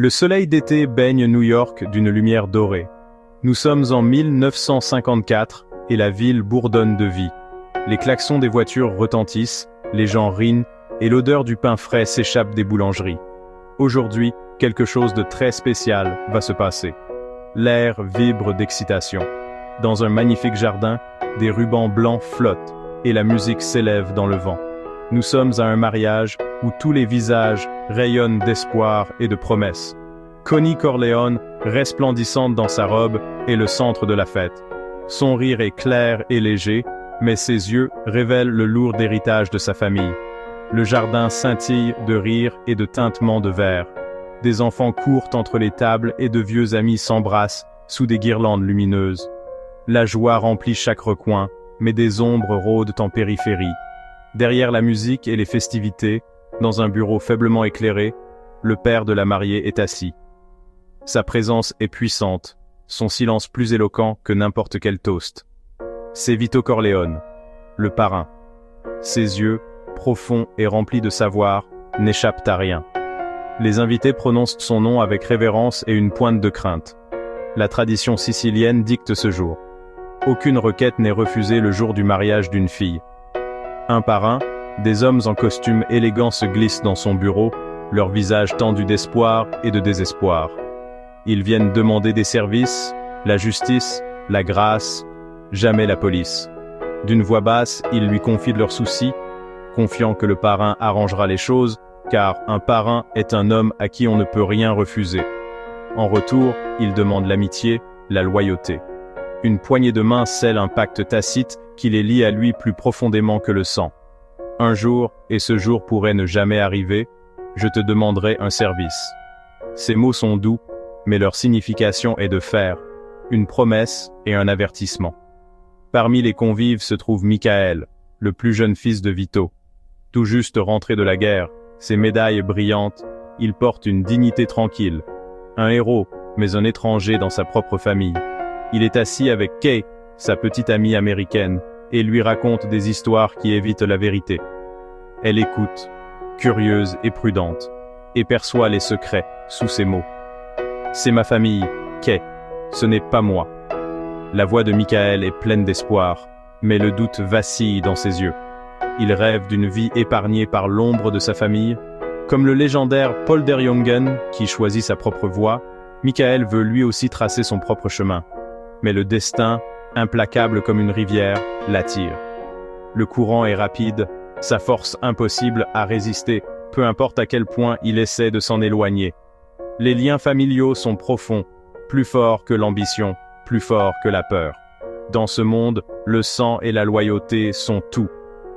Le soleil d'été baigne New York d'une lumière dorée. Nous sommes en 1954 et la ville bourdonne de vie. Les klaxons des voitures retentissent, les gens rient et l'odeur du pain frais s'échappe des boulangeries. Aujourd'hui, quelque chose de très spécial va se passer. L'air vibre d'excitation. Dans un magnifique jardin, des rubans blancs flottent et la musique s'élève dans le vent. Nous sommes à un mariage où tous les visages rayonnent d'espoir et de promesses. Connie Corleone, resplendissante dans sa robe, est le centre de la fête. Son rire est clair et léger, mais ses yeux révèlent le lourd héritage de sa famille. Le jardin scintille de rire et de tintements de verre. Des enfants courent entre les tables et de vieux amis s'embrassent sous des guirlandes lumineuses. La joie remplit chaque recoin, mais des ombres rôdent en périphérie. Derrière la musique et les festivités, dans un bureau faiblement éclairé, le père de la mariée est assis. Sa présence est puissante, son silence plus éloquent que n'importe quel toast. C'est Vito Corleone, le parrain. Ses yeux, profonds et remplis de savoir, n'échappent à rien. Les invités prononcent son nom avec révérence et une pointe de crainte. La tradition sicilienne dicte ce jour. Aucune requête n'est refusée le jour du mariage d'une fille. Un par un, des hommes en costume élégant se glissent dans son bureau, leur visage tendu d'espoir et de désespoir. Ils viennent demander des services, la justice, la grâce, jamais la police. D'une voix basse, ils lui confient leurs soucis, confiant que le parrain arrangera les choses, car un parrain est un homme à qui on ne peut rien refuser. En retour, ils demandent l'amitié, la loyauté. Une poignée de main scelle un pacte tacite qui les lie à lui plus profondément que le sang. Un jour, et ce jour pourrait ne jamais arriver, je te demanderai un service. Ces mots sont doux, mais leur signification est de fer, une promesse et un avertissement. Parmi les convives se trouve Michael, le plus jeune fils de Vito. Tout juste rentré de la guerre, ses médailles brillantes, il porte une dignité tranquille. Un héros, mais un étranger dans sa propre famille. Il est assis avec Kay, sa petite amie américaine, et lui raconte des histoires qui évitent la vérité. Elle écoute, curieuse et prudente, et perçoit les secrets sous ses mots. C'est ma famille, Kay, ce n'est pas moi. La voix de Michael est pleine d'espoir, mais le doute vacille dans ses yeux. Il rêve d'une vie épargnée par l'ombre de sa famille. Comme le légendaire Paul der Jungen, qui choisit sa propre voie, Michael veut lui aussi tracer son propre chemin. Mais le destin, implacable comme une rivière, l'attire. Le courant est rapide, sa force impossible à résister, peu importe à quel point il essaie de s'en éloigner. Les liens familiaux sont profonds, plus forts que l'ambition, plus forts que la peur. Dans ce monde, le sang et la loyauté sont tout.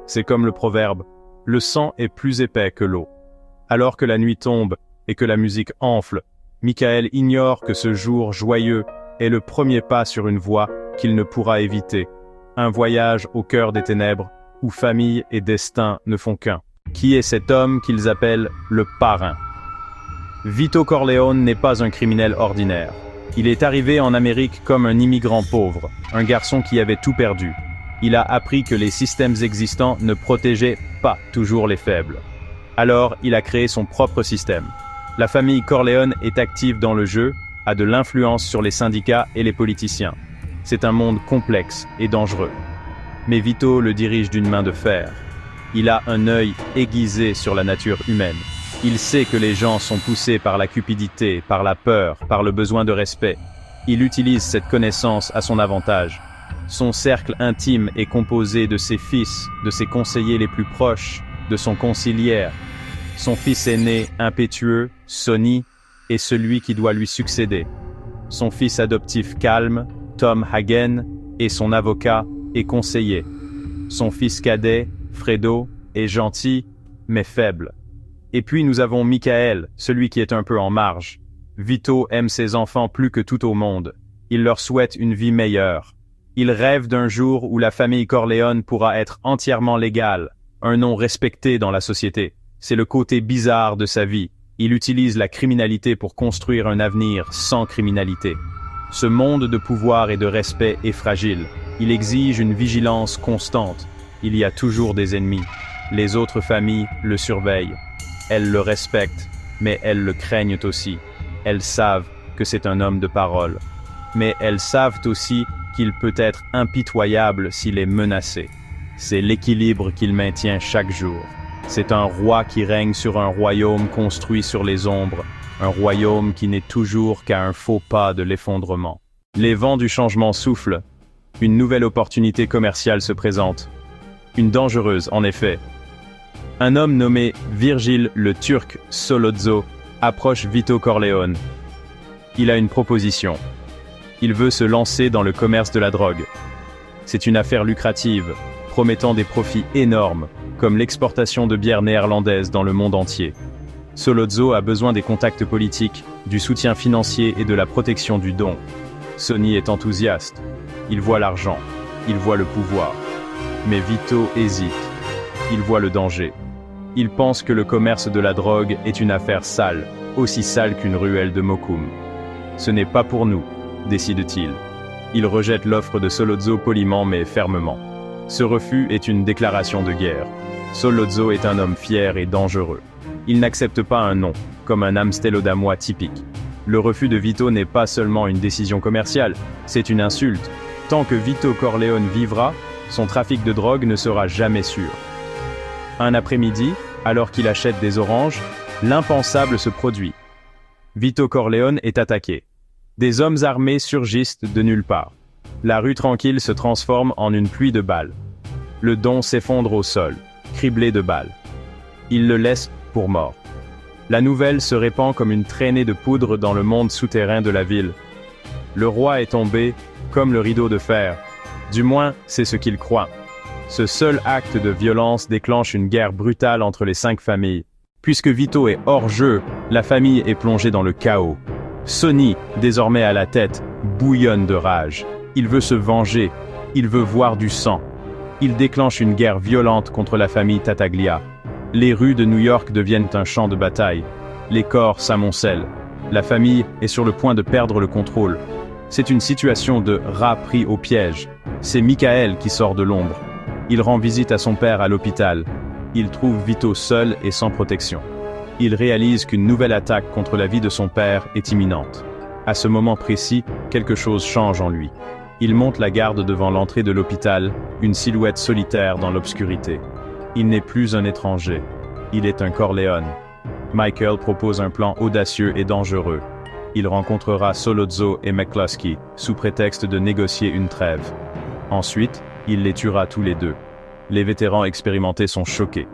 C'est comme le proverbe, le sang est plus épais que l'eau. Alors que la nuit tombe et que la musique enfle, Michael ignore que ce jour joyeux est le premier pas sur une voie qu'il ne pourra éviter. Un voyage au cœur des ténèbres, où famille et destin ne font qu'un. Qui est cet homme qu'ils appellent le parrain? Vito Corleone n'est pas un criminel ordinaire. Il est arrivé en Amérique comme un immigrant pauvre, un garçon qui avait tout perdu. Il a appris que les systèmes existants ne protégeaient pas toujours les faibles. Alors, il a créé son propre système. La famille Corleone est active dans le jeu, a de l'influence sur les syndicats et les politiciens. C'est un monde complexe et dangereux. Mais Vito le dirige d'une main de fer. Il a un œil aiguisé sur la nature humaine. Il sait que les gens sont poussés par la cupidité, par la peur, par le besoin de respect. Il utilise cette connaissance à son avantage. Son cercle intime est composé de ses fils, de ses conseillers les plus proches, de son conciliaire. Son fils aîné, impétueux, Sonny, est celui qui doit lui succéder. Son fils adoptif calme, Tom Hagen, est son avocat et conseiller. Son fils cadet, Fredo, est gentil, mais faible. Et puis nous avons Michael, celui qui est un peu en marge. Vito aime ses enfants plus que tout au monde. Il leur souhaite une vie meilleure. Il rêve d'un jour où la famille Corleone pourra être entièrement légale, un nom respecté dans la société. C'est le côté bizarre de sa vie. Il utilise la criminalité pour construire un avenir sans criminalité. Ce monde de pouvoir et de respect est fragile. Il exige une vigilance constante. Il y a toujours des ennemis. Les autres familles le surveillent. Elles le respectent, mais elles le craignent aussi. Elles savent que c'est un homme de parole. Mais elles savent aussi qu'il peut être impitoyable s'il est menacé. C'est l'équilibre qu'il maintient chaque jour. C'est un roi qui règne sur un royaume construit sur les ombres, un royaume qui n'est toujours qu'à un faux pas de l'effondrement. Les vents du changement soufflent. Une nouvelle opportunité commerciale se présente. Une dangereuse, en effet. Un homme nommé Virgile le Turc Sollozzo approche Vito Corleone. Il a une proposition. Il veut se lancer dans le commerce de la drogue. C'est une affaire lucrative, promettant des profits énormes, comme l'exportation de bières néerlandaises dans le monde entier. Sollozzo a besoin des contacts politiques, du soutien financier et de la protection du don. Sonny est enthousiaste. Il voit l'argent, il voit le pouvoir. Mais Vito hésite. Il voit le danger. Il pense que le commerce de la drogue est une affaire sale, aussi sale qu'une ruelle de Mokoum. Ce n'est pas pour nous, décide-t-il. Il rejette l'offre de Sollozzo poliment mais fermement. Ce refus est une déclaration de guerre. Sollozzo est un homme fier et dangereux. Il n'accepte pas un non, comme un amstellodamois typique. Le refus de Vito n'est pas seulement une décision commerciale, c'est une insulte. Tant que Vito Corleone vivra, son trafic de drogue ne sera jamais sûr. Un après-midi, alors qu'il achète des oranges, l'impensable se produit. Vito Corleone est attaqué. Des hommes armés surgissent de nulle part. La rue tranquille se transforme en une pluie de balles. Le don s'effondre au sol, criblé de balles. Il le laisse pour mort. La nouvelle se répand comme une traînée de poudre dans le monde souterrain de la ville. Le roi est tombé, comme le rideau de fer. Du moins, c'est ce qu'il croit. Ce seul acte de violence déclenche une guerre brutale entre les 5 familles. Puisque Vito est hors jeu, la famille est plongée dans le chaos. Sonny, désormais à la tête, bouillonne de rage. Il veut se venger, il veut voir du sang. Il déclenche une guerre violente contre la famille Tattaglia. Les rues de New York deviennent un champ de bataille. Les corps s'amoncellent. La famille est sur le point de perdre le contrôle. C'est une situation de rat pris au piège. C'est Michael qui sort de l'ombre. Il rend visite à son père à l'hôpital. Il trouve Vito seul et sans protection. Il réalise qu'une nouvelle attaque contre la vie de son père est imminente. À ce moment précis, quelque chose change en lui. Il monte la garde devant l'entrée de l'hôpital, une silhouette solitaire dans l'obscurité. Il n'est plus un étranger. Il est un Corleone. Michael propose un plan audacieux et dangereux. Il rencontrera Sollozzo et McCluskey, sous prétexte de négocier une trêve. Ensuite, il les tuera tous les deux. Les vétérans expérimentés sont choqués.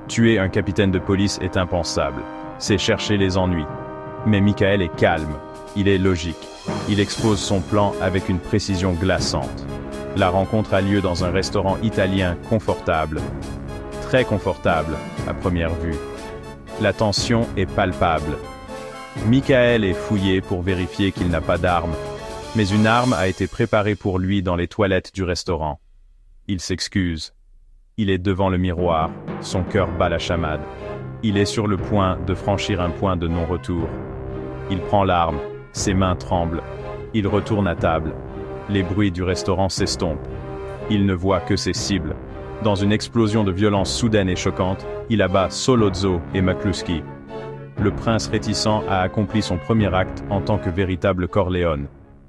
Tuer un capitaine de police est impensable. C'est chercher les ennuis. Mais Michael est calme. Il est logique. Il expose son plan avec une précision glaçante. La rencontre a lieu dans un restaurant italien confortable. Très confortable, à première vue. La tension est palpable. Michael est fouillé pour vérifier qu'il n'a pas d'arme, mais une arme a été préparée pour lui dans les toilettes du restaurant. Il s'excuse. Il est devant le miroir, son cœur bat la chamade. Il est sur le point de franchir un point de non-retour. Il prend l'arme, ses mains tremblent. Il retourne à table. Les bruits du restaurant s'estompent. Il ne voit que ses cibles. Dans une explosion de violence soudaine et choquante, il abat Sollozzo et McCluskey. Le prince réticent a accompli son premier acte en tant que véritable Corleone.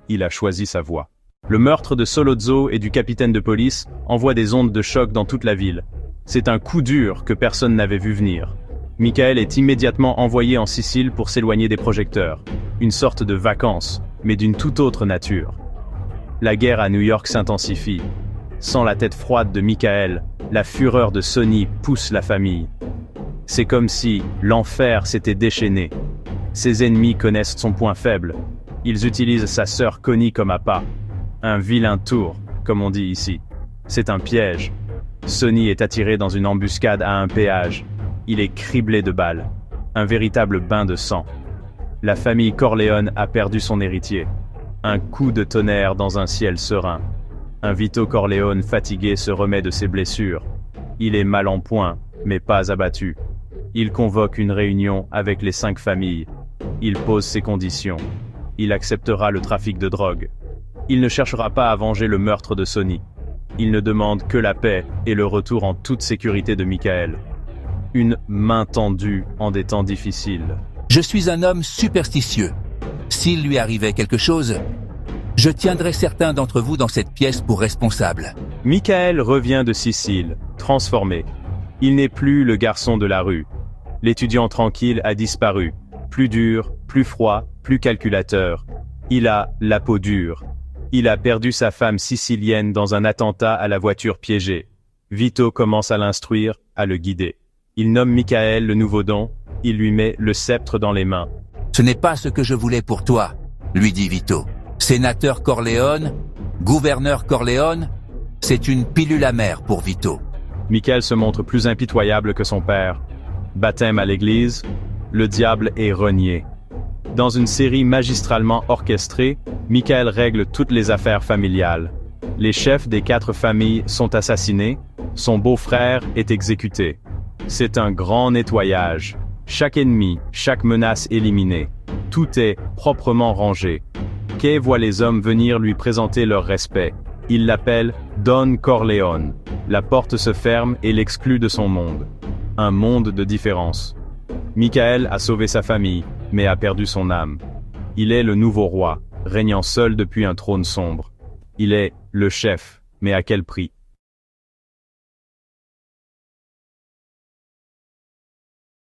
Il a choisi sa voie. Le meurtre de Sollozzo et du capitaine de police envoie des ondes de choc dans toute la ville. C'est un coup dur que personne n'avait vu venir. Michael est immédiatement envoyé en Sicile pour s'éloigner des projecteurs. Une sorte de vacances, mais d'une toute autre nature. La guerre à New York s'intensifie. Sans la tête froide de Michael, la fureur de Sonny pousse la famille. C'est comme si l'enfer s'était déchaîné. Ses ennemis connaissent son point faible. Ils utilisent sa sœur Connie comme appât. Un vilain tour, comme on dit ici. C'est un piège. Sonny est attiré dans une embuscade à un péage. Il est criblé de balles. Un véritable bain de sang. La famille Corleone a perdu son héritier. Un coup de tonnerre dans un ciel serein. Un Vito Corleone fatigué se remet de ses blessures. Il est mal en point, mais pas abattu. Il convoque une réunion avec les 5 familles. Il pose ses conditions. Il acceptera le trafic de drogue. Il ne cherchera pas à venger le meurtre de Sonny. Il ne demande que la paix et le retour en toute sécurité de Michael. Une main tendue en des temps difficiles. Je suis un homme superstitieux. s'il lui arrivait quelque chose, je tiendrai certains d'entre vous dans cette pièce pour responsables. Michael revient de Sicile, transformé. Il n'est plus le garçon de la rue. L'étudiant tranquille a disparu, plus dur, plus froid, plus calculateur. Il a la peau dure. Il a perdu sa femme sicilienne dans un attentat à la voiture piégée. Vito commence à l'instruire, à le guider. Il nomme Michael le nouveau don, il lui met le sceptre dans les mains. Ce n'est pas ce que je voulais pour toi, lui dit Vito. Sénateur Corleone, gouverneur Corleone, c'est une pilule amère pour Vito. Michael se montre plus impitoyable que son père. Baptême à l'église, le diable est renié. Dans une série magistralement orchestrée, Michael règle toutes les affaires familiales. Les chefs des 4 familles sont assassinés, son beau-frère est exécuté. C'est un grand nettoyage. Chaque ennemi, chaque menace éliminée. Tout est proprement rangé. Kay voit les hommes venir lui présenter leur respect. Il l'appelle Don Corleone. La porte se ferme et l'exclut de son monde. Un monde de différence. Michael a sauvé sa famille, mais a perdu son âme. Il est le nouveau roi, régnant seul depuis un trône sombre. Il est le chef, mais à quel prix ?